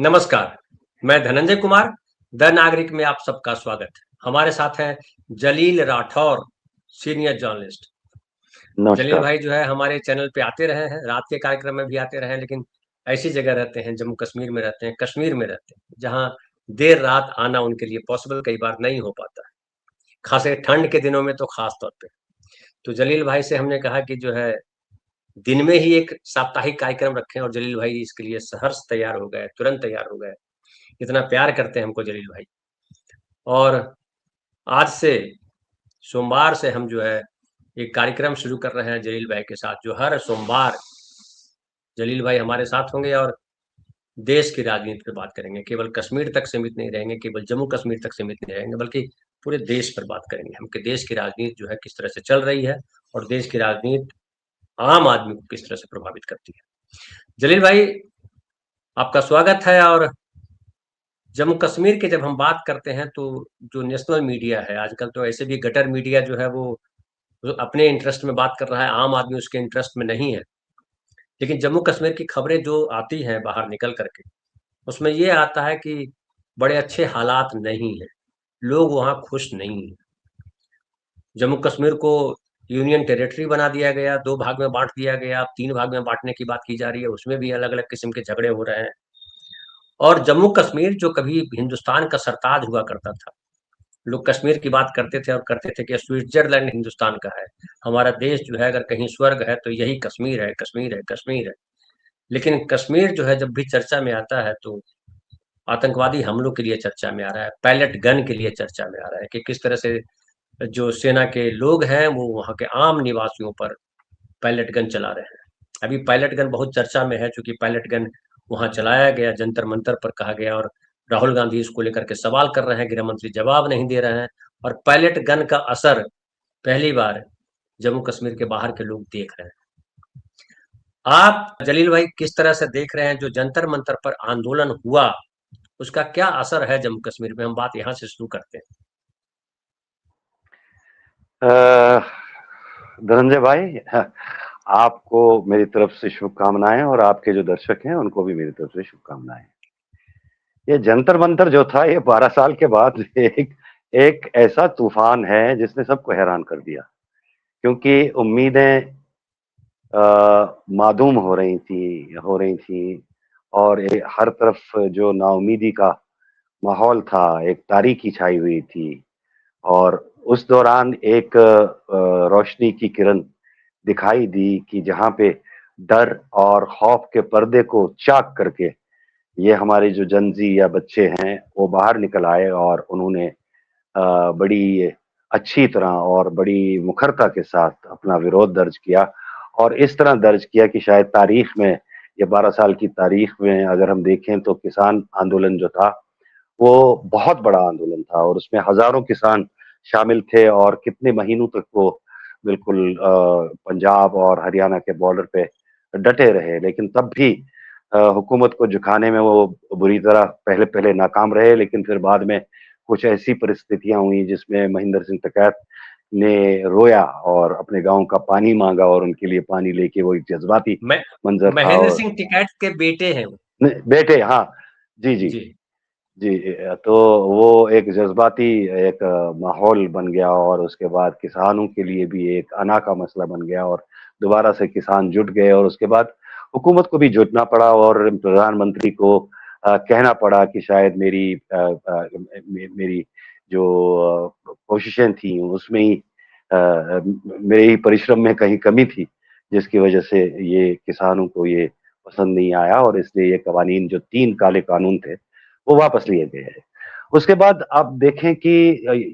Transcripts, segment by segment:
नमस्कार, मैं धनंजय कुमार, द नागरिक में आप सबका स्वागत है। हमारे साथ हैं जलील राठौर, सीनियर जर्नलिस्ट। जलील नमस्कार। भाई जो है हमारे चैनल पे आते रहे हैं, रात के कार्यक्रम में भी आते रहे हैं, लेकिन ऐसी जगह रहते हैं, जम्मू कश्मीर में रहते हैं, कश्मीर में रहते हैं, जहाँ देर रात आना उनके लिए पॉसिबल कई बार नहीं हो पाता है, खासे ठंड के दिनों में तो खास तौर पे। तो जलील भाई से हमने कहा कि जो है दिन में ही एक साप्ताहिक कार्यक्रम रखें और जलील भाई इसके लिए सहर्ष तैयार हो गए, तुरंत तैयार हो गए। इतना प्यार करते हैं हमको जलील भाई। और आज से सोमवार से हम जो है एक कार्यक्रम शुरू कर रहे हैं जलील भाई के साथ, जो हर सोमवार जलील भाई हमारे साथ होंगे और देश की राजनीति पे बात करेंगे। केवल कश्मीर तक सीमित नहीं रहेंगे, केवल जम्मू कश्मीर तक सीमित नहीं रहेंगे, बल्कि पूरे देश पर बात करेंगे। हम कि देश की राजनीति जो है किस तरह से चल रही है और देश की राजनीति आम आदमी को किस तरह से प्रभावित करती है। जलील भाई, आपका स्वागत है। और जम्मू कश्मीर की जब हम बात करते हैं तो जो नेशनल मीडिया है आजकल, तो ऐसे भी गटर मीडिया जो है वो अपने इंटरेस्ट में बात कर रहा है, आम आदमी उसके इंटरेस्ट में नहीं है। लेकिन जम्मू कश्मीर की खबरें जो आती हैं बाहर निकल करके, उसमें ये आता है कि बड़े अच्छे हालात नहीं हैं, लोग वहाँ खुश नहीं हैं। जम्मू कश्मीर को यूनियन टेरिटरी बना दिया गया, 2 भाग में बाँट दिया गया, अब 3 भाग में बाँटने की बात की जा रही है, उसमें भी अलग-अलग किस्म के झगड़े हो रहे हैं। और जम्मू कश्मीर जो कभी हिंदुस्तान का सरताज हुआ करता था, लोग कश्मीर की बात करते थे और करते थे कि स्विट्जरलैंड हिंदुस्तान का है। हमारा देश जो है अगर कहीं स्वर्ग है तो यही कश्मीर है, कश्मीर है, कश्मीर है। लेकिन कश्मीर जो है जब भी चर्चा में आता है तो आतंकवादी हमलों के लिए चर्चा में आ रहा है, पैलेट गन के लिए चर्चा में आ रहा है कि किस तरह से जो सेना के लोग हैं वो वहाँ के आम निवासियों पर पैलेट गन चला रहे हैं। अभी पैलेट गन बहुत चर्चा में है, चूँकि पैलेट गन वहाँ चलाया गया, जंतर-मंतर पर कहा गया, और राहुल गांधी इसको लेकर के सवाल कर रहे हैं, गृह मंत्री जवाब नहीं दे रहे हैं। और पैलेट गन का असर पहली बार जम्मू कश्मीर के बाहर के लोग देख रहे हैं। आप जलील भाई किस तरह से देख रहे हैं जो जंतर-मंतर पर आंदोलन हुआ, उसका क्या असर है जम्मू कश्मीर में? हम बात यहाँ से शुरू करते हैं। अ, धनंजय भाई, आपको मेरी तरफ से शुभकामनाएं और आपके जो दर्शक हैं उनको भी मेरी तरफ से शुभकामनाएं। ये जंतर मंतर जो था ये 12 साल के बाद एक एक ऐसा तूफान है जिसने सबको हैरान कर दिया, क्योंकि उम्मीदें मासूम हो रही थी और हर तरफ जो नाउमीदी का माहौल था, एक तारीकी छाई हुई थी। और उस दौरान एक रोशनी की किरण दिखाई दी कि जहाँ पे डर और खौफ के पर्दे को चाक करके ये हमारे जो जनजी या बच्चे हैं वो बाहर निकल आए और उन्होंने बड़ी अच्छी तरह और बड़ी मुखरता के साथ अपना विरोध दर्ज किया। और इस तरह दर्ज किया कि शायद तारीख में, ये 12 साल की तारीख में अगर हम देखें तो किसान आंदोलन जो था वो बहुत बड़ा आंदोलन था और उसमें हजारों किसान शामिल थे और कितने महीनों तक वो बिल्कुल पंजाब और हरियाणा के बॉर्डर पे डटे रहे। लेकिन तब भी हुकूमत को झुकाने में वो बुरी तरह पहले पहले नाकाम रहे, लेकिन फिर बाद में कुछ ऐसी परिस्थितियां हुई जिसमें महेंद्र सिंह टिकैत ने रोया और अपने गांव का पानी मांगा और उनके लिए पानी लेके, वो एक जज्बाती मैं मंजर था। महेंद्र और सिंह टिकैत के बेटे हैं वो। बेटे, हाँ, जी जी जी। जी। तो वो एक जज्बाती एक माहौल बन गया और उसके बाद किसानों के लिए भी एक अना का मसला बन गया और दोबारा से किसान जुट गए और उसके बाद हुकूमत को भी जुटना पड़ा और प्रधानमंत्री को कहना पड़ा कि शायद मेरी जो कोशिशें थी उसमें ही मेरे ही परिश्रम में कहीं कमी थी, जिसकी वजह से ये किसानों को ये पसंद नहीं आया और इसलिए ये कवानीन, जो 3 काले कानून थे, वो वापस लिए गए हैं। उसके बाद आप देखें कि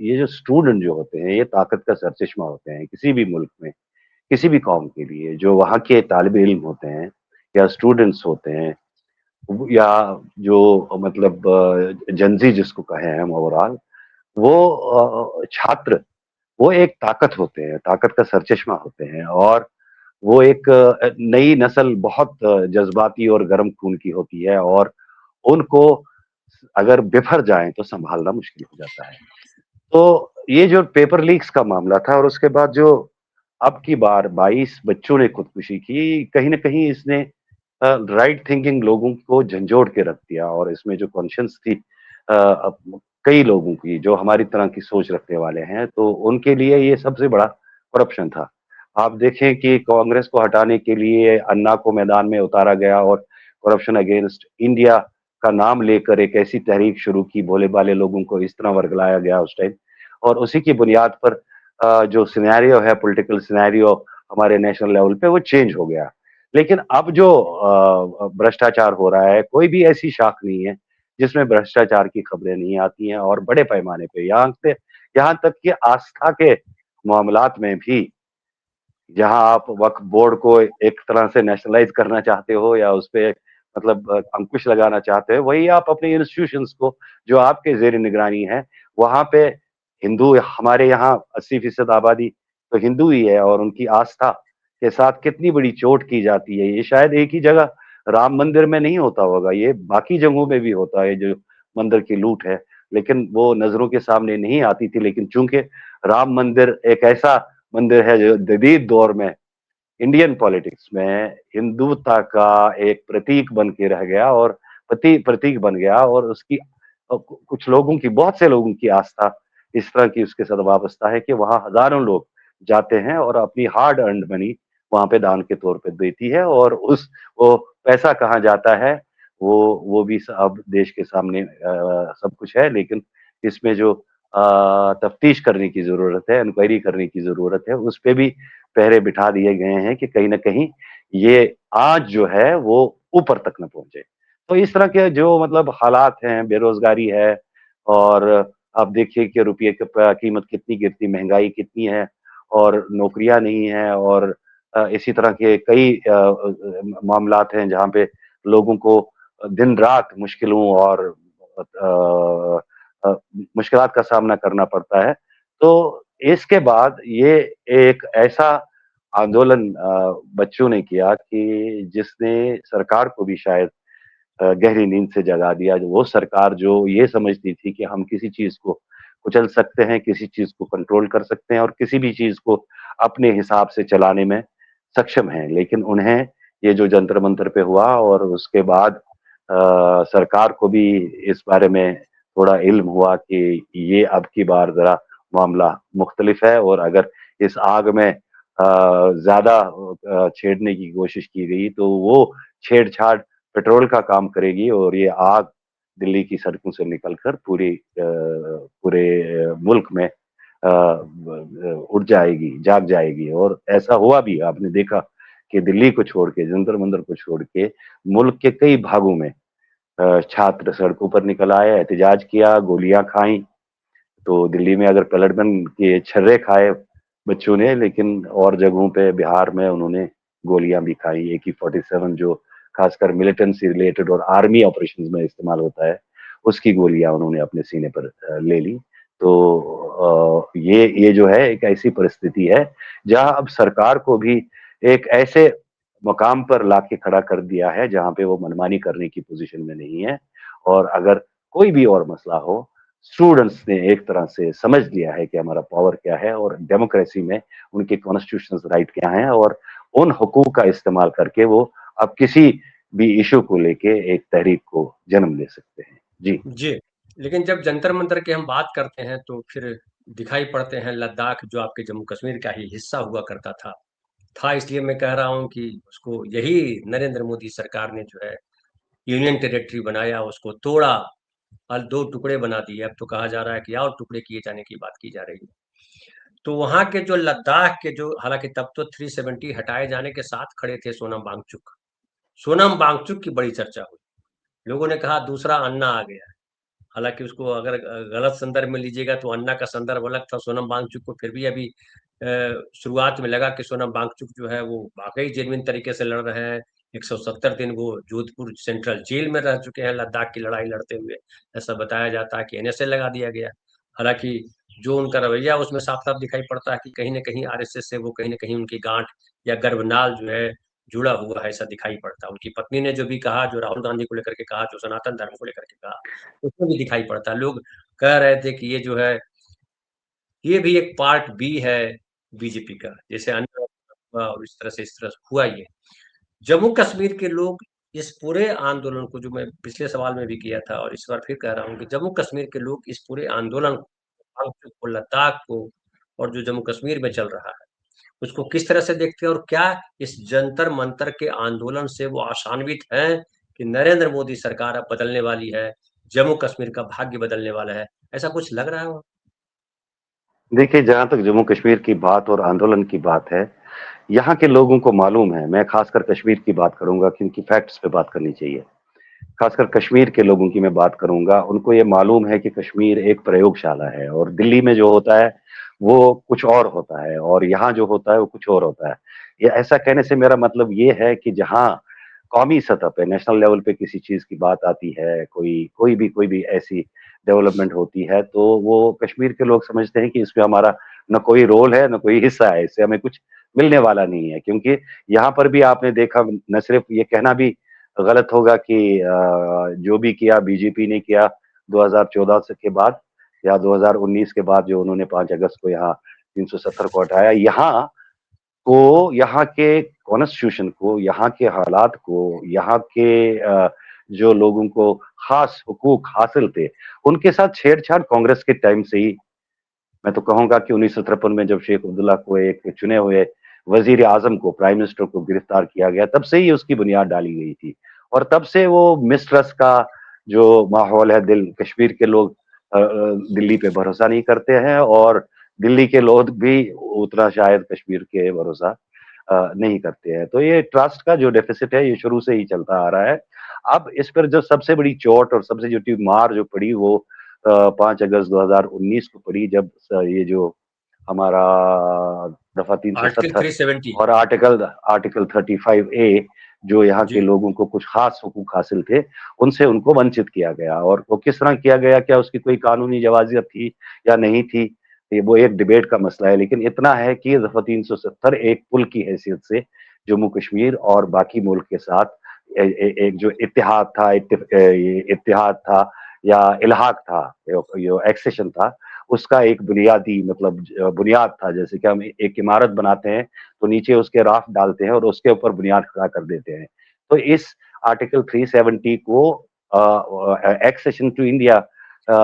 ये जो स्टूडेंट जो होते हैं, ये ताकत का सरचश्मा होते हैं किसी भी मुल्क में, किसी भी कौम के लिए। जो वहाँ के तालिब इल्म होते हैं या स्टूडेंट्स होते हैं या जो मतलब जनजी जिसको कहें हम ओवरऑल, वो छात्र, वो एक ताकत होते हैं, ताकत का सरचश्मा होते हैं और वो एक नई नस्ल बहुत जज्बाती और गर्म खून की होती है और उनको अगर बिफर जाएँ तो सँभालना मुश्किल हो जाता है। तो ये जो पेपर लीक्स का मामला था और उसके बाद जो अब की बार 22 बच्चों ने खुदकुशी की, कहीं न कहीं इसने राइट थिंकिंग लोगों को झंझोड़ के रख दिया, और इसमें जो कॉन्शियस थी कई लोगों की जो हमारी तरह की सोच रखने वाले हैं, तो उनके लिए ये सबसे बड़ा करप्शन था। आप देखें कि कांग्रेस को हटाने के लिए अन्ना को मैदान में उतारा गया और करप्शन अगेंस्ट इंडिया का नाम लेकर एक ऐसी तहरीक शुरू की, भोले-भाले लोगों को इस तरह वर्गलाया गया उस टाइम, और उसी की बुनियाद पर जो सिनेरियो है, पॉलिटिकल सिनेरियो हमारे नेशनल लेवल पे वो चेंज हो गया। लेकिन अब जो भ्रष्टाचार हो रहा है, कोई भी ऐसी शाख नहीं है जिसमें भ्रष्टाचार की खबरें नहीं आती हैं, और बड़े पैमाने पे यहाँ तक कि आस्था के मामलात में भी, जहाँ आप वक्फ बोर्ड को एक तरह से नेशनलाइज करना चाहते हो या उस पे मतलब अंकुश लगाना चाहते हो, वही आप अपने इंस्टीट्यूशंस को जो आपके ज़ेर निगरानी है, वहाँ पे हिंदू, हमारे यहाँ 80% आबादी तो हिंदू ही है, और उनकी आस्था के साथ कितनी बड़ी चोट की जाती है। ये शायद एक ही जगह राम मंदिर में नहीं होता होगा, ये बाकी जगहों में भी होता है जो मंदिर की लूट है, लेकिन वो नज़रों के सामने नहीं आती थी। लेकिन चूँकि राम मंदिर एक ऐसा मंदिर है जो जदीद दौर में इंडियन पॉलिटिक्स में हिंदुता का एक प्रतीक बन के रह गया, और प्रतीक बन गया, और उसकी कुछ लोगों की, बहुत से लोगों की आस्था इस तरह की उसके साथ वाबस्ता है कि वहाँ हजारों लोग जाते हैं और अपनी हार्ड अर्न्ड मनी वहाँ पे दान के तौर पे देती है, और उस वो पैसा कहाँ जाता है, वो भी अब देश के सामने सब कुछ है। लेकिन इसमें जो तफ्तीश करने की जरूरत है, इंक्वायरी करने की जरूरत है, उस पे भी पहरे बिठा दिए गए हैं कि कहीं न कहीं ये आज जो है वो ऊपर तक न पहुँचे। तो इस तरह के जो मतलब हालात हैं, बेरोज़गारी है, और आप देखिए कि रुपये की कीमत कितनी गिरती, महँगाई कितनी है, और नौकरियाँ नहीं हैं, और इसी तरह के कई मामलात हैं जहाँ पे लोगों को दिन-रात मुश्किलों और मुश्किलात का सामना करना पड़ता है। तो इसके बाद ये एक ऐसा आंदोलन बच्चों ने किया कि जिसने सरकार को भी शायद गहरी नींद से जगा दिया। जो वो सरकार जो ये समझती थी कि हम किसी चीज़ को कुचल सकते हैं, किसी चीज़ को कंट्रोल कर सकते हैं और किसी भी चीज़ को अपने हिसाब से चलाने में सक्षम हैं। लेकिन उन्हें ये जो जंतर-मंतर पे हुआ, और उसके बाद सरकार को भी इस बारे में थोड़ा इल्म हुआ कि ये अब की बार ज़रा मामला मुख्तलिफ है, और अगर इस आग में ज़्यादा छेड़ने की कोशिश की गई तो वो छेड़-छाड़ पेट्रोल का काम करेगी, और ये आग दिल्ली की सड़कों से निकलकर पूरे मुल्क में उठ जाएगी, जाग जाएगी। और ऐसा हुआ भी, आपने देखा कि दिल्ली को छोड़ के, जंतर-मंतर को छोड़ के मुल्क के कई भागों में छात्र सड़कों पर निकल आए, एहतजाज किया, गोलियाँ खाई। तो दिल्ली में अगर पलटन के छर्रे खाए बच्चों ने, लेकिन और जगहों पे बिहार में उन्होंने गोलियां भी खाई। AK-47 जो खासकर मिलिटेंसी रिलेटेड और आर्मी ऑपरेशंस में इस्तेमाल होता है, उसकी गोलियां उन्होंने अपने सीने पर ले ली। तो ये जो है एक ऐसी परिस्थिति है जहां अब सरकार को भी एक ऐसे मकाम पर लाके खड़ा कर दिया है जहां पे वो मनमानी करने की पोजीशन में नहीं है। और अगर कोई भी और मसला हो, स्टूडेंट्स ने एक तरह से समझ लिया है कि हमारा पावर क्या है, और डेमोक्रेसी में उनके कॉन्स्टिट्यूशनल राइट क्या हैं, और उन हुकूक का इस्तेमाल करके वो अब किसी भी इशू को लेके एक तहरीक को जन्म दे सकते हैं। जी। जी, लेकिन जब जंतर-मंतर की हम बात करते हैं तो फिर दिखाई पड़ते हैं लद्दाख जो आपके जम्मू कश्मीर का ही हिस्सा हुआ करता था इसलिए मैं कह रहा हूँ कि उसको यही नरेंद्र मोदी सरकार ने जो है यूनियन टेरिटरी बनाया, उसको तोड़ा और 2 टुकड़े बना दिए। अब तो कहा जा रहा है कि और टुकड़े किए जाने की बात की जा रही है। तो वहाँ के जो लद्दाख के जो हालाँकि तब तो 370 हटाए जाने के साथ खड़े थे सोनम वांगचुक। सोनम वांगचुक की बड़ी चर्चा हुई। लोगों ने कहा दूसरा अन्ना आ गया। हालाँकि उसको अगर गलत संदर्भ में लीजिएगा तो अन्ना का संदर्भ अलग था, सोनम वांगचुक को फिर भी अभी शुरुआत में लगा कि सोनम वांगचुक जो है वो वाक़ई जेनुइन तरीके से लड़ रहे हैं। 170 दिन वो जोधपुर सेंट्रल जेल में रह चुके हैं लद्दाख की लड़ाई लड़ते हुए। ऐसा बताया जाता है कि एनएसए लगा दिया गया। हालाँकि जो उनका रवैया उसमें साफ-साफ दिखाई पड़ता है कि कहीं न कहीं आरएसएस से वो कहीं न कहीं उनकी गाँठ या गर्भनाल जो है जुड़ा हुआ है, ऐसा दिखाई पड़ता है। उनकी पत्नी ने जो भी कहा, जो राहुल गांधी को लेकर के कहा, जो सनातन धर्म को लेकर के कहा, उसमें भी दिखाई पड़ता है। लोग कह रहे थे कि ये जो है, ये भी एक पार्ट बी है बीजेपी का, जैसे अन्य हुआ और इस तरह से हुआ ये। जम्मू कश्मीर के लोग इस पूरे आंदोलन को, जो मैं पिछले सवाल में भी किया था और इस बार फिर कह रहा हूँ, कि जम्मू कश्मीर के लोग इस पूरे आंदोलन को, लद्दाख को, और जो जम्मू कश्मीर में चल रहा है उसको किस तरह से देखते हैं, और क्या इस जंतर मंतर के आंदोलन से वो आशान्वित हैं कि नरेंद्र मोदी सरकार अब बदलने वाली है, जम्मू कश्मीर का भाग्य बदलने वाला है? ऐसा कुछ लग रहा है? देखिए, जहाँ तक जम्मू कश्मीर की बात और आंदोलन की बात है, यहाँ के लोगों को मालूम है, मैं खासकर कश्मीर की बात करूँगा क्योंकि फैक्ट्स पे बात करनी चाहिए। खासकर कश्मीर के लोगों की मैं बात करूँगा, उनको ये मालूम है कि कश्मीर एक प्रयोगशाला है और दिल्ली में जो होता है, वो कुछ और होता है और यहाँ जो होता है, वो कुछ और होता है। ये ऐसा कहने से मेरा मतलब ये है कि जहाँ कौमी सतह पे, नेशनल लेवल पे किसी चीज़ की बात आती है, कोई भी ऐसी डेवलपमेंट होती है, तो वो कश्मीर के लोग समझते हैं कि इसमें हमारा ना कोई रोल है, ना कोई हिस्सा है, इससे हमें कुछ मिलने वाला नहीं है। क्योंकि यहाँ पर भी आपने देखा, न सिर्फ ये कहना भी गलत होगा कि जो भी किया बीजेपी ने किया 2014 से के बाद या 2019 के बाद, जो उन्होंने 5 अगस्त को यहाँ 370 को हटाया, यहाँ के कॉन्स्टिट्यूशन को, यहाँ के हालात को, यहाँ के जो लोगों को खास हुकूक हासिल थे, उनके साथ छेड़छाड़ कांग्रेस के टाइम से ही, मैं तो कहूँगा कि 1953 में जब शेख अब्दुल्ला को, एक चुने हुए वज़ीर आज़म को, प्राइम मिनिस्टर को गिरफ्तार किया गया, तब से ही उसकी बुनियाद डाली गई थी। और तब से वो मिसट्रस्ट का जो माहौल है, कश्मीर के लोग दिल्ली पे भरोसा नहीं करते हैं और दिल्ली के लोग भी उतना शायद कश्मीर के भरोसा नहीं करते हैं। तो ये ट्रस्ट का जो डेफिसिट है, ये शुरू से ही चलता आ रहा है। अब इस पर जो सबसे बड़ी चोट और सबसे जो मार जो पड़ी, वो 5 अगस्त 2019 को पड़ी, जब ये जो हमारा दफा आर्टिकल 370 370। और आर्टिकल आर्टिकल 35A, जो यहाँ के जी। लोगों को कुछ खास हुकूक हासिल थे, उनसे उनको वंचित किया गया। और वो किस तरह किया गया, क्या उसकी कोई कानूनी जवाजियत थी या नहीं थी, ये वो एक डिबेट का मसला है। लेकिन इतना है कि दफा 370 एक पुल की हैसियत से जम्मू कश्मीर और बाकी मुल्क के साथ एक जो इत्तेहाद था या इल्हाक था, जो एक्सेशन था, उसका एक बुनियादी मतलब बुनियाद था। जैसे कि हम एक इमारत बनाते हैं, तो नीचे उसके राफ्ट डालते हैं और उसके ऊपर बुनियाद खड़ा कर देते हैं। तो इस आर्टिकल 370 को एक्सेशन टू इंडिया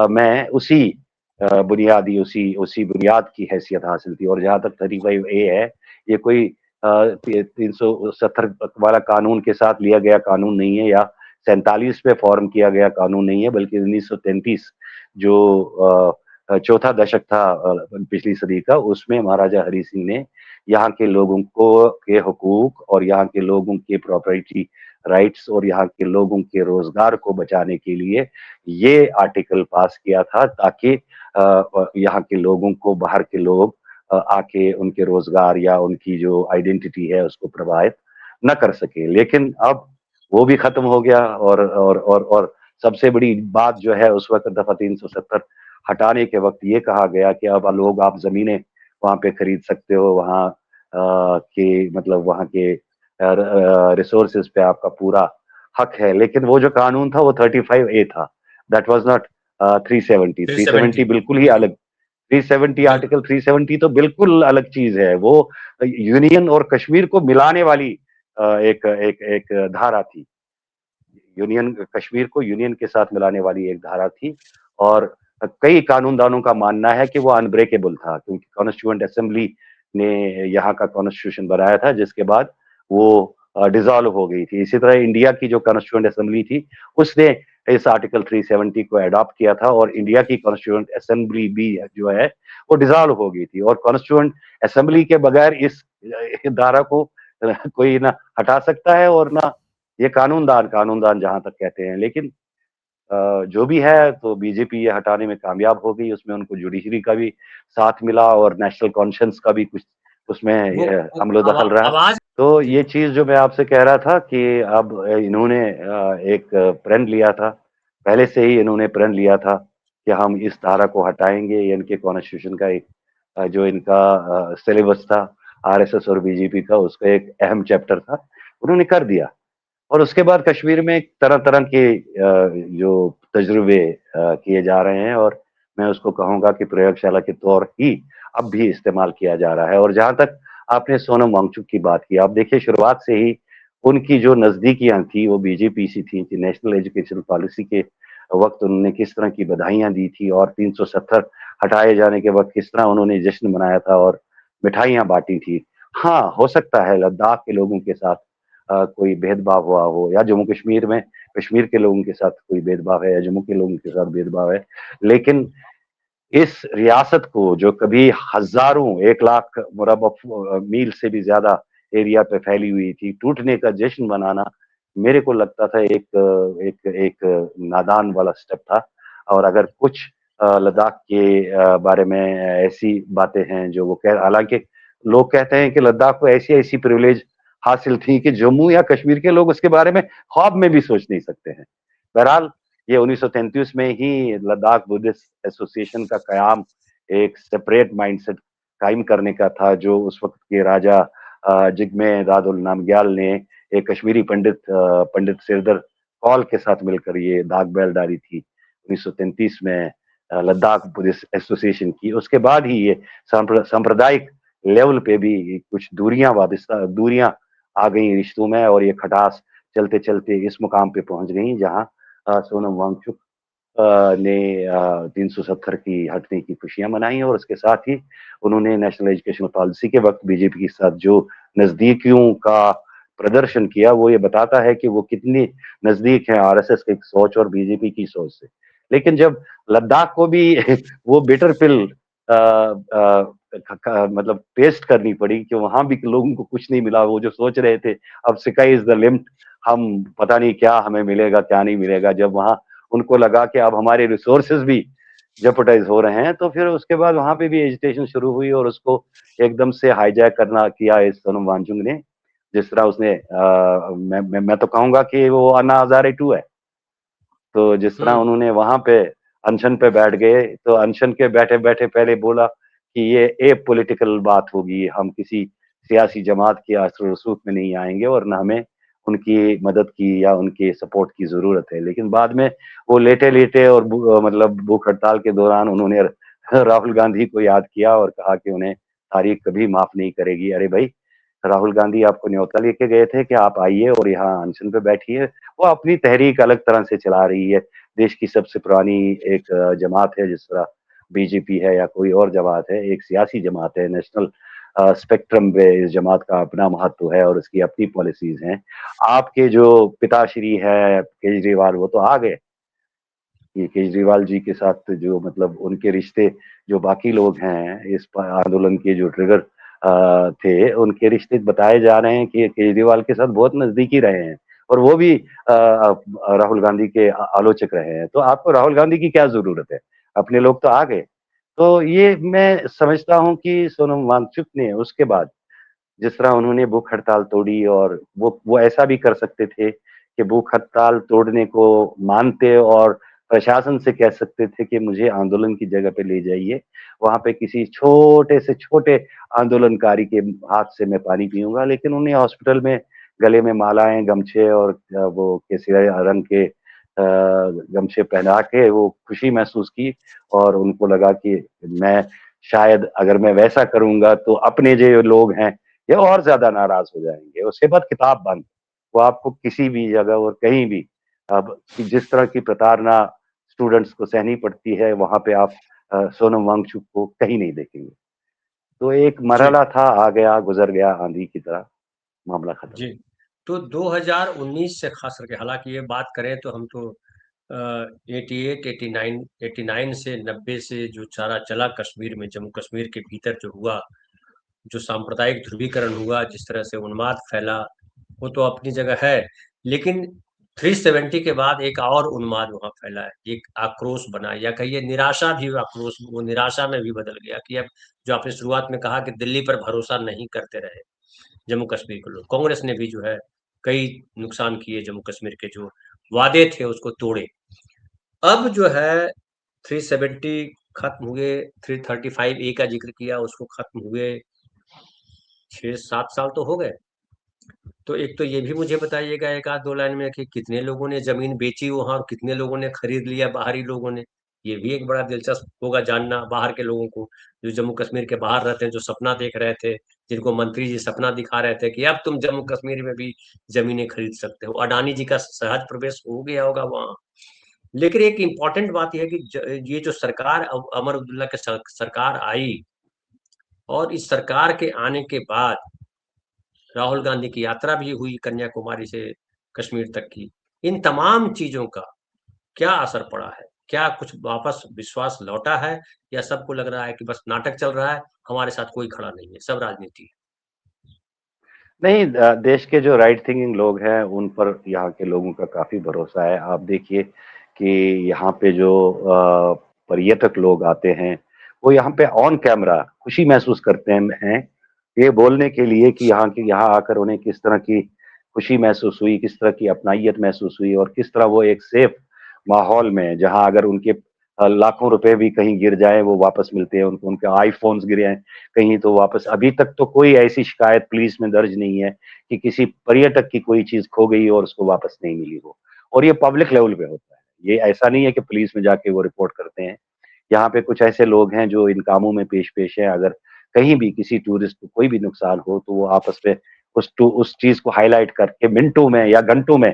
में उसी बुनियादी उसी उसी बुनियाद की हैसियत हासिल थी। और जहाँ तक 35A है, ये कोई 370 वाला कानून के साथ लिया गया कानून नहीं है, या 47 में फॉर्म किया गया कानून नहीं है, बल्कि 1933 जो चौथा दशक था पिछली सदी का, उसमें महाराजा हरि सिंह ने यहाँ के लोगों को के हुकूक और यहाँ के लोगों के प्रॉपर्टी राइट्स और यहाँ के लोगों के रोजगार को बचाने के लिए ये आर्टिकल पास किया था, ताकि यहाँ के लोगों को बाहर के लोग आके उनके रोजगार या उनकी जो आइडेंटिटी है उसको प्रभावित न कर सके। लेकिन अब वो भी खत्म हो गया। और सबसे बड़ी बात जो है, उस वक्त दफा 370 हटाने के वक्त ये कहा गया कि अब लोग, आप जमीनें वहां पे खरीद सकते हो, वहां के मतलब वहां के रिसोर्सेज पे आपका पूरा हक है। लेकिन वो जो कानून था, वो 35A था, दैट वाज नॉट 370। 370। 370 बिल्कुल ही अलग। 370 बिल्कुल। आर्टिकल 370 तो बिल्कुल अलग चीज है। वो यूनियन और कश्मीर को मिलाने वाली एक एक एक धारा थी। यूनियन कश्मीर को यूनियन के साथ मिलाने वाली एक धारा थी। और कई कानूनदानों का मानना है कि वो अनब्रेकेबल था, क्योंकि कॉन्स्टिट्यूएंट असेंबली ने यहाँ का कॉन्स्टिट्यूशन बनाया था, जिसके बाद वो डिसॉल्व हो गई थी। इसी तरह इंडिया की जो कॉन्स्टिट्यूएंट असेंबली थी, उसने इस आर्टिकल 370 को अडॉप्ट किया था, और इंडिया की कॉन्स्टिट्यूएंट असेंबली भी जो है वो डिसॉल्व हो गई थी। और कॉन्स्टिट्यूएंट असेंबली के बगैर इस धारा को कोई ना हटा सकता है और ना ये कानूनदान जहां तक कहते हैं। लेकिन जो भी है, तो बीजेपी ये हटाने में कामयाब हो गई। उसमें उनको जुडिशरी का भी साथ मिला और नेशनल कॉन्शियंस का भी कुछ उसमें वो अमलो दखल रहा। आवाज। तो जी। ये चीज जो मैं आपसे कह रहा था कि अब इन्होंने एक प्रण लिया था, पहले से ही इन्होंने प्रण लिया था कि हम इस धारा को हटाएंगे। ये इनके कॉन्स्टिट्यूशन का एक जो इनका सिलेबस था, आरएसएस और बीजेपी का, उसका एक अहम चैप्टर था, उन्होंने कर दिया। और उसके बाद कश्मीर में तरह तरह के जो तजुर्बे किए जा रहे हैं, और मैं उसको कहूँगा कि प्रयोगशाला के तौर ही अब भी इस्तेमाल किया जा रहा है। और जहाँ तक आपने सोनम वांगचुक की बात की, आप देखिए शुरुआत से ही उनकी जो नजदीकियां थी वो बीजेपी से थी कि नेशनल एजुकेशन पॉलिसी के वक्त उन्होंने किस तरह की बधाइयां दी थी, और 370 हटाए जाने के वक्त किस तरह उन्होंने जश्न मनाया था और मिठाइयां बांटी थी। हाँ, हो सकता है लद्दाख के लोगों के साथ कोई भेदभाव हुआ हो, या जम्मू कश्मीर में कश्मीर के लोगों के साथ कोई भेदभाव है, या जम्मू के लोगों के साथ भेदभाव है, लेकिन इस रियासत को जो कभी हजारों 1 लाख मुरब्बा मील से भी ज्यादा एरिया पे फैली हुई थी, टूटने का जश्न मनाना मेरे को लगता था एक नादान वाला स्टेप था। और अगर कुछ लद्दाख के बारे में ऐसी बातें हैं जो वो कह, हालांकि लोग कहते हैं कि लद्दाख को ऐसी ऐसी प्रिविलेज हासिल थी कि जम्मू या कश्मीर के लोग उसके बारे में ख्वाब में भी सोच नहीं सकते हैं। बहरहाल, ये 1933 में ही लद्दाख बुद्धिस्ट एसोसिएशन का कयाम एक सेपरेट माइंडसेट कायम करने का था, जो उस वक्त के राजा जिग्मे दादुल नामग्याल ने एक कश्मीरी पंडित सिरदर कौल के साथ मिलकर ये दाग बैल डाली थी 1933 में लद्दाख बुद्धिस्ट एसोसिएशन की। उसके बाद ही ये सांप्रदायिक लेवल पे भी कुछ दूरियां आ गई रिश्तों में, और ये खटास चलते चलते इस मुकाम पे पहुंच गई जहां सोनम वांगचुक ने 370 की हटने की खुशियां मनाई, और उसके साथ ही उन्होंने नेशनल एजुकेशन पॉलिसी के वक्त बीजेपी के साथ जो नजदीकियों का प्रदर्शन किया, वो ये बताता है कि वो कितनी नजदीक है आरएसएस की सोच और बीजेपी की सोच से। लेकिन जब लद्दाख को भी वो बिटर पिल मतलब टेस्ट करनी पड़ी कि वहां भी लोगों को कुछ नहीं मिला, वो जो सोच रहे थे अब स्काई इज द लिमिट, हम पता नहीं क्या हमें मिलेगा क्या नहीं मिलेगा, जब वहां उनको लगा कि अब हमारे रिसोर्सेज भी जेपटाइज हो रहे हैं, तो फिर उसके बाद वहां पे भी एजिटेशन शुरू हुई, और उसको एकदम से हाईजैक करना किया इस सोनम वांगचुक ने। जिस तरह उसने मैं तो कहूंगा कि वो अन्ना हजारे टू है। तो जिस तरह हम्म। उन्होंने वहां पे अनशन पे बैठ गए, तो अनशन के बैठे बैठे पहले बोला कि ये ए पॉलिटिकल बात होगी, हम किसी सियासी जमात के असर रसूख में नहीं आएंगे, और न हमें उनकी मदद की या उनके सपोर्ट की जरूरत है। लेकिन बाद में वो लेटे लेटे और मतलब भूख हड़ताल के दौरान उन्होंने राहुल गांधी को याद किया और कहा कि उन्हें तारीख कभी माफ नहीं करेगी। अरे भाई, राहुल गांधी आपको न्योता लेके गए थे कि आप आइए और यहाँ अनशन पे बैठिए। वो अपनी तहरीक अलग तरह से चला रही है। देश की सबसे पुरानी एक जमात है, जिस तरह बीजेपी है या कोई और जमात है, एक सियासी जमात है। नेशनल स्पेक्ट्रम पे इस जमात का अपना महत्व है और उसकी अपनी पॉलिसीज हैं। आपके जो पिताश्री है केजरीवाल, वो तो आ गए। ये केजरीवाल जी के साथ जो मतलब उनके रिश्ते, जो बाकी लोग हैं इस आंदोलन के जो ट्रिगर थे, उनके रिश्ते बताए जा रहे हैं कि केजरीवाल के साथ बहुत नजदीकी रहे हैं, और वो भी राहुल गांधी के आलोचक रहे हैं। तो आपको राहुल गांधी की क्या जरूरत है, अपने लोग तो आ गए। तो ये मैं समझता हूँ कि सोनम वांगचुक ने उसके बाद जिस तरह उन्होंने भूख हड़ताल तोड़ी, और वो ऐसा भी कर सकते थे कि भूख हड़ताल तोड़ने को मानते और प्रशासन से कह सकते थे कि मुझे आंदोलन की जगह पे ले जाइए, वहां पे किसी छोटे से छोटे आंदोलनकारी के हाथ से मैं पानी पीऊंगा। लेकिन उन्हें हॉस्पिटल में गले में मालाएं, गमछे और वो केसरिया रंग के गमछे पहना के वो खुशी महसूस की, और उनको लगा कि मैं शायद अगर मैं वैसा करूंगा तो अपने जो लोग हैं ये और ज्यादा नाराज हो जाएंगे। उसके बाद किताब बंद। वो आपको किसी भी जगह और कहीं भी अब जिस तरह की प्रताड़ना स्टूडेंट्स को सहनी पड़ती है, वहां पे आप सोनम वांगचुक को कहीं नहीं देखेंगे। तो एक जी। मरहला था, आ गया गुजर गया आंधी की तरह, मामला खत्म। जी। तो 2019 से खास करके, हालांकि ये बात करें तो हम तो 88, 89, 89 से 90 से जो चारा चला कश्मीर में, जम्मू कश्मीर के भीतर जो हुआ, जो सांप्रदायिक ध्रुवीकरण हुआ, जिस तरह से उन्माद फैला, वो तो अपनी जगह है। लेकिन 370 के बाद एक और उन्माद वहां फैला है, एक आक्रोश बना, या कहिए निराशा भी, आक्रोश वो निराशा में भी बदल गया कि अब जो आपने शुरुआत में कहा कि दिल्ली पर भरोसा नहीं करते रहे जम्मू कश्मीर के लोग, कांग्रेस ने भी जो है कई नुकसान किए, जम्मू कश्मीर के जो वादे थे उसको तोड़े। अब जो है 370 खत्म हुए, 335 ए का जिक्र किया, उसको खत्म हुए 6-7 साल तो हो गए। तो एक तो ये भी मुझे बताइएगा एक आध दो लाइन में कि कितने लोगों ने जमीन बेची वहां और कितने लोगों ने खरीद लिया बाहरी लोगों ने। ये भी एक बड़ा दिलचस्प होगा जानना बाहर के लोगों को, जो जम्मू कश्मीर के बाहर रहते हैं, जो सपना देख रहे थे, जिनको मंत्री जी सपना दिखा रहे थे कि अब तुम जम्मू कश्मीर में भी ज़मीनें खरीद सकते हो। अडानी जी का सहज प्रवेश हो गया होगा वहाँ। लेकिन एक इम्पोर्टेंट बात ये है कि ये जो सरकार अमर अब्दुल्ला की सरकार आई, और इस सरकार के आने के बाद राहुल गांधी की यात्रा भी हुई कन्याकुमारी से कश्मीर तक की। इन तमाम चीजों का क्या असर पड़ा है? क्या कुछ वापस विश्वास लौटा है, या सबको लग रहा है कि बस नाटक चल रहा है, हमारे साथ कोई खड़ा नहीं है, सब राजनीति है? नहीं, देश के जो राइट थिंकिंग लोग हैं उन पर यहाँ के लोगों का काफी भरोसा है। आप देखिए कि यहाँ पे जो पर्यटक लोग आते हैं, वो यहाँ पे ऑन कैमरा खुशी महसूस करते हैं ये बोलने के लिए कि यहाँ आकर उन्हें किस तरह की खुशी महसूस हुई, किस तरह की अपनाइयत महसूस हुई, और किस तरह वो एक सेफ माहौल में, जहाँ अगर उनके लाखों रुपए भी कहीं गिर जाए वो वापस मिलते हैं, उनको उनके आईफोन्स गिरे हैं कहीं तो वापस। अभी तक तो कोई ऐसी शिकायत पुलिस में दर्ज नहीं है कि किसी पर्यटक की कोई चीज खो गई और उसको वापस नहीं मिली हो, और ये पब्लिक लेवल पे होता है। ये ऐसा नहीं है कि पुलिस में जाके वो रिपोर्ट करते हैं। यहाँ पे कुछ ऐसे लोग हैं जो इन कामों में पेश है। अगर कहीं भी किसी टूरिस्ट को कोई भी नुकसान हो तो वो आपस में उस चीज को हाईलाइट करके मिनटों में या घंटों में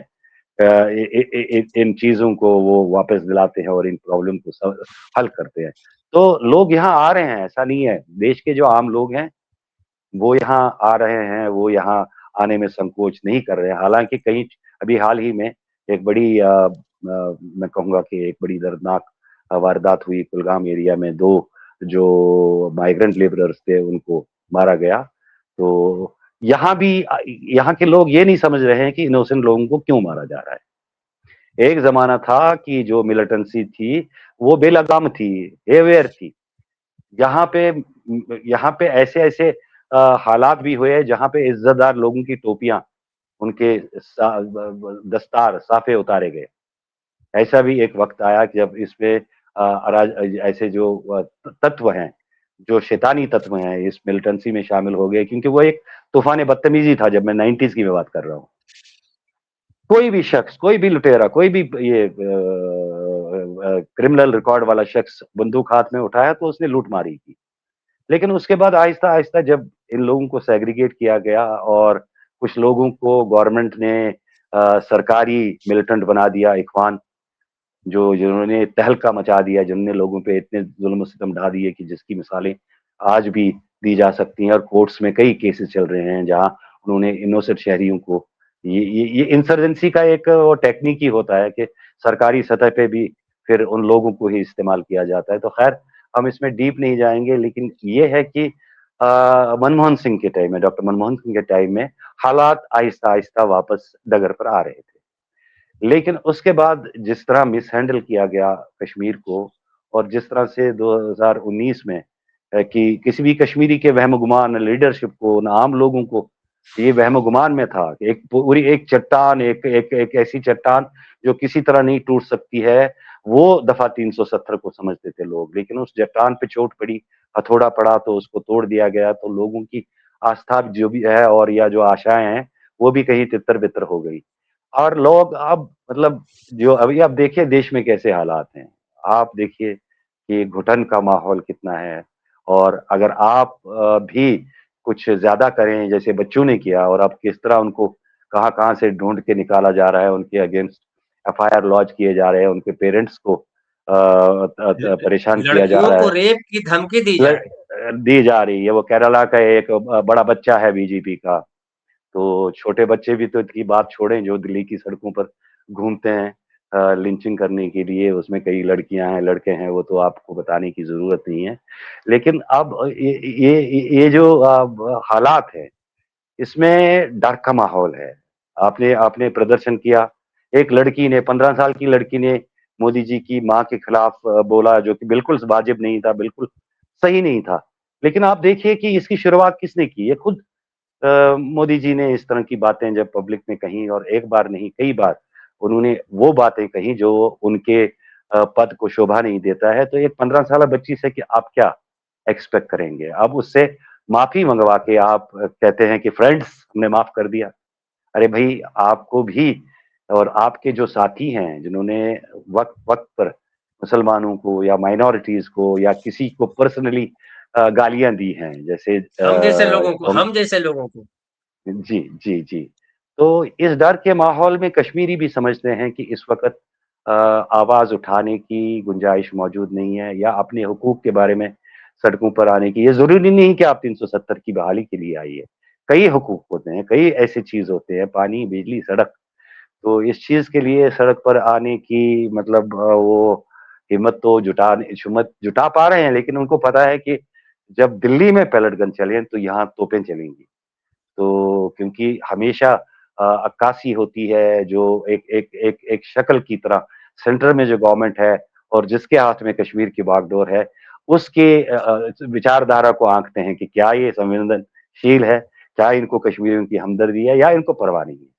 इन चीजों को वो वापस दिलाते हैं और इन प्रॉब्लम को हल करते हैं। तो लोग यहाँ आ रहे हैं, ऐसा नहीं है। देश के जो आम लोग हैं वो यहाँ आ रहे हैं, वो यहाँ आने में संकोच नहीं कर रहे हैं। हालांकि कहीं अभी हाल ही में एक बड़ी मैं कहूँगा कि एक बड़ी दर्दनाक वारदात हुई कुलगाम एरिया में। 2 जो माइग्रेंट लेबरर्स थे उनको मारा गया। तो यहाँ भी यहाँ के लोग ये नहीं समझ रहे हैं कि इनोसेंट लोगों को क्यों मारा जा रहा है। एक ज़माना था कि जो मिलिटेंसी थी वो बेलगाम थी, अवेयर थी। यहाँ पे ऐसे-ऐसे हालात भी हुए जहाँ पे इज़्ज़तदार लोगों की टोपियाँ, उनके सा ब ब दस्तार, साफ़े उतारे गए। ऐसा भी एक वक़्त आया कि जब इसमें ऐसे जो तत्व हैं, जो शैतानी तत्व हैं, इस मिलिटेंसी में शामिल हो गए, क्योंकि वो एक तूफ़ान बदतमीज़ी था। जब मैं 90s की मैं बात कर रहा हूँ। कोई भी शख्स, कोई भी लुटेरा, कोई भी ये क्रिमिनल रिकॉर्ड वाला शख्स बंदूक हाथ में उठाया तो उसने लूट मारी की। लेकिन उसके बाद आहिस्ता-आहिस्ता जब इन लोगों को सेग्रीगेट किया गया और कुछ लोगों को गवर्नमेंट ने सरकारी मिलिटेंट बना दिया, इख़वान, जो जिन्होंने तहलका मचा दिया, जिन्होंने लोगों पे इतने ज़ुल्म-सितम ढा दिए कि जिसकी मिसालें आज भी दी जा सकती हैं, और कोर्ट्स में कई केसेस चल रहे हैं जहाँ उन्होंने इनोसेंट शहरियों को ये इंसर्जेंसी का एक वो टेक्निक ही होता है कि सरकारी सतह पे भी फिर उन लोगों को ही इस्तेमाल किया जाता है। तो ख़ैर हम इसमें डीप नहीं जाएँगे, लेकिन ये है कि मनमोहन सिंह के टाइम में, डॉक्टर मनमोहन सिंह के टाइम में हालात आहिस्ता-आहिस्ता वापस डगर पर आ रहे थे। लेकिन उसके बाद जिस तरह मिसहैंडल किया गया कश्मीर को, और जिस तरह से 2019 में कि किसी भी कश्मीरी के वहम-गुमान, लीडरशिप को, न आम लोगों को ये वहम-गुमान में था कि एक पूरी एक चट्टान, एक ऐसी चट्टान जो किसी तरह नहीं टूट सकती है, वो दफ़ा 370 को समझते थे लोग। लेकिन उस चट्टान पे चोट पड़ी, हथौड़ा पड़ा तो उसको तोड़ दिया गया, तो लोगों की आस्था जो भी है और या जो आशाएँ हैं, वो भी कहीं तितर-बितर हो गई। और लोग अब मतलब जो अभी आप देखिए देश में कैसे हालात हैं। आप देखिए कि घुटन का माहौल कितना है, और अगर आप भी कुछ ज़्यादा करें जैसे बच्चों ने किया, और अब किस तरह उनको कहाँ-कहाँ से ढूँढ के निकाला जा रहा है, उनके अगेंस्ट एफआईआर लॉन्च किए जा रहे हैं, उनके पेरेंट्स को त त परेशान किया जा लड़कियों रहा को है। रेप की धमकी दी जा ल रही दी जा रही है। वो केरला का एक बड़ा बच्चा है बीजेपी का। तो छोटे बच्चे भी तो की बात छोड़ें जो दिल्ली की सड़कों पर घूमते हैं लिंचिंग करने के लिए, उसमें कई लड़कियां हैं, लड़के हैं, वो तो आपको बताने की ज़रूरत नहीं है। लेकिन अब ये जो हालात है, इसमें डर का माहौल है। आपने आपने प्रदर्शन किया, एक लड़की ने 15 साल की लड़की ने मोदी जी की माँ के खिलाफ बोला, जो कि बिल्कुल वाजिब नहीं था, बिल्कुल सही नहीं था। लेकिन आप देखिए कि इसकी शुरुआत किसने की? ये खुद मोदी जी ने इस तरह की बातें जब पब्लिक में कहीं, और एक बार नहीं कई बार उन्होंने वो बातें कही जो उनके पद को शोभा नहीं देता है। तो एक 15 साल बच्ची से कि आप क्या एक्सपेक्ट करेंगे? अब उससे माफ़ी मंगवा के आप कहते हैं कि फ्रेंड्स हमने माफ़ कर दिया। अरे भई आपको भी और आपके जो साथी हैं जिन्होंने वक़्त-वक़्त पर मुसलमानों को या माइनॉरिटीज़ को या किसी को पर्सनली गालियां दी हैं, जैसे हम जैसे लोगों को। जी, जी, जी। तो इस डर के माहौल में कश्मीरी भी समझते हैं कि इस वक़्त आवाज़ उठाने की गुंजाइश मौजूद नहीं है, या अपने हुकूक के बारे में सड़कों पर आने की। ये ज़रूरी नहीं कि आप 370 की बहाली के लिए आइए। कई हुकूक होते हैं, कई ऐसी चीज़ होते हैं, पानी, बिजली, सड़क। तो इस चीज़ के लिए सड़क पर आने की मतलब वो हिम्मत तो जुटा पा रहे हैं, लेकिन उनको पता है कि जब दिल्ली में पैलेट गन चले तो यहाँ तोपें चलेंगी। तो क्योंकि हमेशा अक्कासी होती है, जो एक शक्ल की तरह सेंटर में जो गवर्नमेंट है और जिसके हाथ में कश्मीर की बागडोर है, उसके विचारधारा को आंकते हैं कि क्या ये संवेदनशील है, क्या इनको कश्मीरियों की हमदर्दी है, या इनको परवाह नहीं है।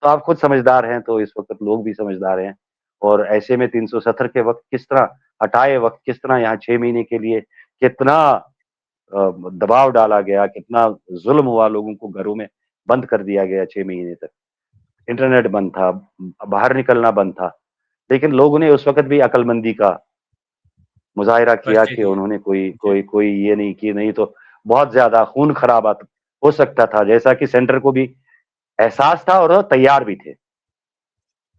तो आप खुद समझदार हैं, तो इस वक़्त लोग भी समझदार हैं, और ऐसे में 370 के वक़्त किस तरह हटाए वक़्त किस तरह यहाँ 6 महीने के लिए कितना दबाव डाला गया, कितना ज़ुल्म हुआ, लोगों को घरों में बंद कर दिया गया 6 महीने तक। इंटरनेट बंद था, बाहर निकलना बंद था, लेकिन लोगों ने उस वक़्त भी अक्लमंदी का मुज़ाहिरा किया परिचय कि दिया। उन्होंने कोई जी, कोई कोई ये नहीं की, नहीं तो बहुत ज़्यादा खून-खराबा हो सकता था, जैसा कि सेंटर को भी एहसास था और वो तैयार भी थे।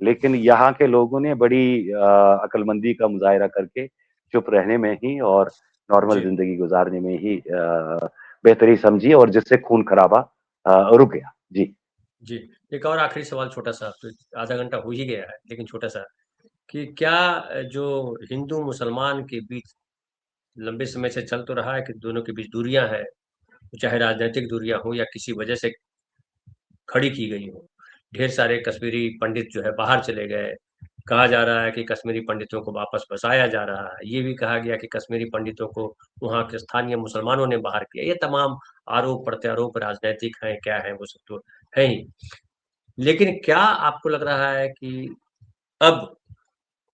लेकिन यहाँ के लोगों ने बड़ी अक्लमंदी का मुज़ाहिरा करके चुप रहने में ही और नॉर्मल जी, ज़िंदगी गुज़ारने में ही बेहतरी समझी, और जिससे खून-खराबा रुक गया। जी। जी। एक और आखिरी सवाल छोटा-सा, तो आधा घंटा हो ही गया है, लेकिन छोटा-सा, कि क्या जो हिंदू-मुसलमान के बीच लंबे समय से चल तो रहा है कि दोनों के बीच दूरियाँ हैं, चाहे राजनैतिक दूरियाँ हो या किसी वजह से खड़ी की गई हो। ढेर सारे कश्मीरी पंडित जो है बाहर चले गए। कहा जा रहा है कि कश्मीरी पंडितों को वापस बसाया जा रहा है। ये भी कहा गया कि कश्मीरी पंडितों को वहाँ के स्थानीय मुसलमानों ने बाहर किया। ये तमाम आरोप-प्रत्यारोप राजनैतिक हैं, क्या हैं, वो सब तो है ही। लेकिन क्या आपको लग रहा है कि अब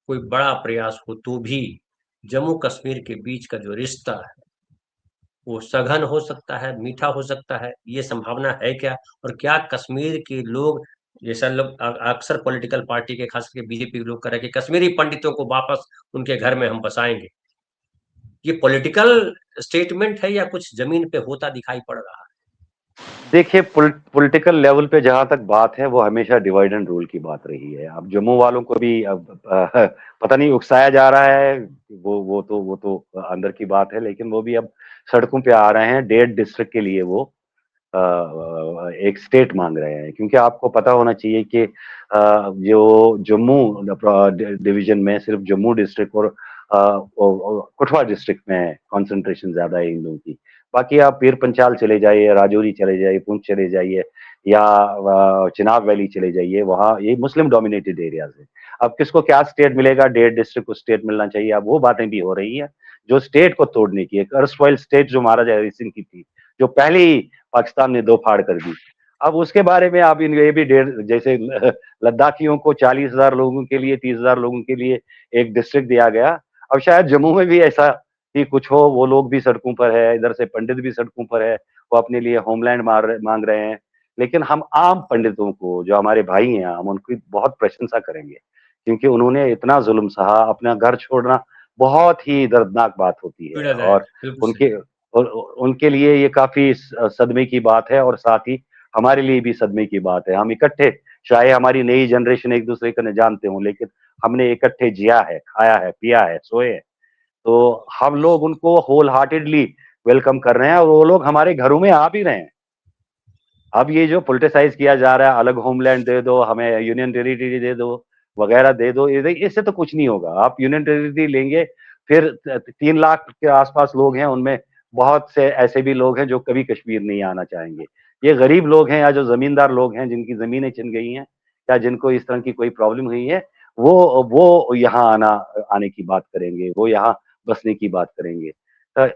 कोई बड़ा प्रयास हो तो भी जम्मू-कश्मीर के बीच का जो रिश्ता है, वो सघन हो सकता है, मीठा हो सकता है, ये संभावना है क्या? और क्या कश्मीर के लोग, जैसा लोग अक्सर पॉलिटिकल पार्टी के खास करके बीजेपी के लोग कह रहे हैं कि कश्मीरी पंडितों को वापस उनके घर में हम बसाएँगे। ये पॉलिटिकल स्टेटमेंट है या कुछ ज़मीन पे होता दिखाई पड़ रहा है? देखिए, पॉलिटिकल लेवल पे जहाँ तक बात है, वो हमेशा डिवाइड एंड रूल की बात रही है। अब जम्मू वालों को भी अब पता नहीं उकसाया जा रहा है, वो तो अंदर की बात है, लेकिन वो भी अब सड़कों पे आ रहे हैं, 1.5 डिस्ट्रिक्ट के लिए वो एक स्टेट मांग रहे हैं, क्योंकि आपको पता होना चाहिए कि जो जम्मू डिवीजन में सिर्फ जम्मू डिस्ट्रिक्ट और कठुआ डिस्ट्रिक्ट में कंसंट्रेशन ज्यादा है हिंदुओं की। बाकी आप पीर पंचाल चले जाइए, राजौरी चले जाइए, पुंछ चले जाइए, या चिनाब वैली चले जाइए, वहाँ ये मुस्लिम डोमिनेटेड एरियाज है। अब किसको क्या स्टेट मिलेगा, 1.5 डिस्ट्रिक्ट को स्टेट मिलना चाहिए, अब वो बातें भी हो रही है, जो स्टेट को तोड़ने की, एक अर्स्टवाइल स्टेट जो महाराजा हरि सिंह की थी, जो पहले ही पाकिस्तान ने दो फाड़ कर दी। अब उसके बारे में आप इन ये भी डेढ़ जैसे लद्दाखियों को 40,000 लोगों के लिए, 30,000 लोगों के लिए एक डिस्ट्रिक्ट दिया गया। अब शायद जम्मू में भी ऐसा ही कुछ हो, वो लोग भी सड़कों पर है, इधर से पंडित भी सड़कों पर है, वो अपने लिए होमलैंड मांग रहे हैं। लेकिन हम आम पंडितों को, जो हमारे भाई हैं, हम उनकी बहुत प्रशंसा करेंगे, क्योंकि उन्होंने इतना जुल्म सहा, अपना घर छोड़ना बहुत ही दर्दनाक बात होती है, पीड़ादायक, और बिल्कुल सही। उनके और उनके लिए ये काफ़ी सदमे की बात है, और साथ ही हमारे लिए भी सदमे की बात है। हम इकट्ठे, चाहे हमारी नई जनरेशन एक-दूसरे को न जानते हों, लेकिन हमने इकट्ठे जिया है, खाया है, पिया है, सोए हैं। तो हम लोग उनको व्होल हार्टेडली वेलकम कर रहे हैं, और वो लोग हमारे घरों में आ भी रहे हैं। अब ये जो पॉलिटिसाइज़ किया जा रहा है, अलग होमलैंड दे दो, हमें यूनियन टेरिटरी दे दो, वगैरह दे दो, ये इससे तो कुछ नहीं होगा। आप यूनियन टेरिटरी लेंगे, फिर 3 लाख के आसपास लोग हैं, उनमें बहुत से ऐसे भी लोग हैं जो कभी कश्मीर नहीं आना चाहेंगे। ये गरीब लोग हैं, या जो ज़मींदार लोग हैं, जिनकी ज़मीनें छिन गई हैं, या जिनको इस तरह की कोई प्रॉब्लम हुई है, वो यहाँ आने की बात करेंगे, वो यहाँ बसने की बात करेंगे।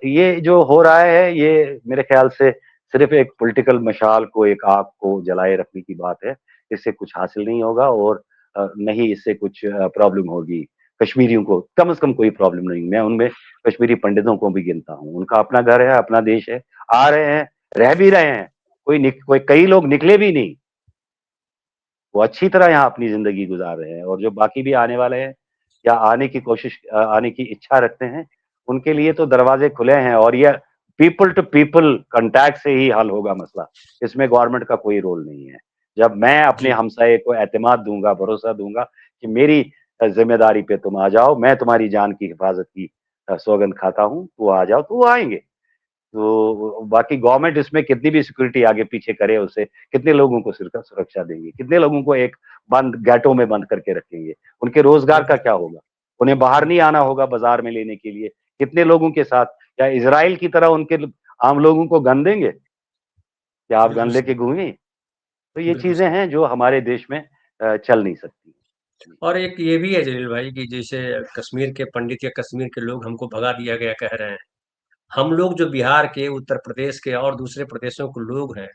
ये जो हो रहा है, ये मेरे ख्याल से सिर्फ एक पॉलिटिकल मशाल को, एक आग को जलाए रखने की बात है। इससे कुछ हासिल नहीं होगा, और न ही इससे कुछ प्रॉब्लम होगी। कश्मीरियों को कम से कम कोई प्रॉब्लम नहीं। मैं उनमें कश्मीरी पंडितों को भी गिनता हूँ। उनका अपना घर है, अपना देश है, आ रहे हैं, रह भी रहे हैं। कोई कई लोग निकले भी नहीं। वो अच्छी तरह यहाँ अपनी ज़िंदगी गुज़ार रहे हैं, और जो बाकी भी आने वाले हैं, या आने की इच्छा रखते हैं, उनके लिए तो दरवाज़े खुले हैं, और ये पीपल टू पीपल कांटेक्ट से ही हल होगा मसला। इसमें गवर्नमेंट का कोई रोल नहीं है। जब मैं अपने जी, हमसाये को एतमाद दूंगा, भरोसा दूंगा कि मेरी जिम्मेदारी पे तुम आ जाओ, मैं तुम्हारी जान की हिफाजत की सौगंध खाता हूँ, तो आ जाओ, तो वो आएंगे। तो बाकी गवर्नमेंट इसमें कितनी भी सिक्योरिटी आगे पीछे करे, उसे कितने लोगों को सुरक्षा देंगे, कितने लोगों को एक बंद गेटों में बंद करके रखेंगे, उनके रोजगार का बिल्कुल, क्या होगा? उन्हें बाहर नहीं आना होगा बाजार में लेने के लिए, कितने लोगों के साथ? क्या इसराइल की तरह उनके आम लोगों को गन देंगे? क्या आप गन बिल्कुल लेके सही, घूमें? तो ये बिल्कुल चीजें सही। हैं जो हमारे देश में चल नहीं सकती। और एक ये भी है जलील भाई कि जैसे कश्मीर के पंडित या कश्मीर के लोग हमको भगा दिया गया कह रहे हैं। हम लोग जो बिहार के, उत्तर प्रदेश के और दूसरे प्रदेशों के लोग हैं,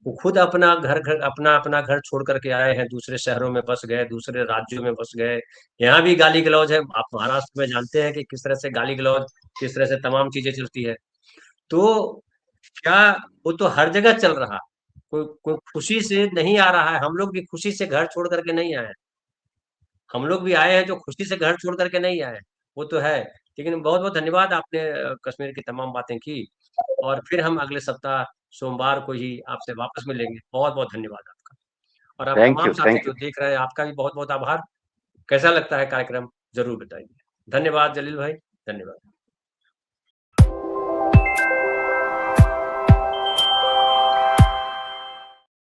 वो खुद अपना घर घर अपना अपना घर छोड़ करके आए हैं, दूसरे शहरों में बस गए, दूसरे राज्यों में बस गए। यहाँ भी गाली गलौज है। आप महाराष्ट्र में जानते हैं कि किस तरह से गाली गलौज, किस तरह से तमाम चीजें चलती है। तो क्या, वो तो हर जगह चल रहा। कोई कोई खुशी से नहीं आ रहा है। हम लोग भी खुशी से घर छोड़ करके नहीं आए। हम लोग भी आए हैं जो खुशी से घर छोड़ करके नहीं आए। वो तो है। लेकिन बहुत बहुत धन्यवाद, आपने कश्मीर की तमाम बातें की। और फिर हम अगले सप्ताह सोमवार को ही आपसे वापस मिलेंगे। बहुत बहुत धन्यवाद आपका। और आप थैंक तमाम यू, साथी थैंक जो यू, देख रहे हैं, आपका भी बहुत बहुत आभार। कैसा लगता है कार्यक्रम, जरूर बताइए। धन्यवाद जलील भाई, धन्यवाद।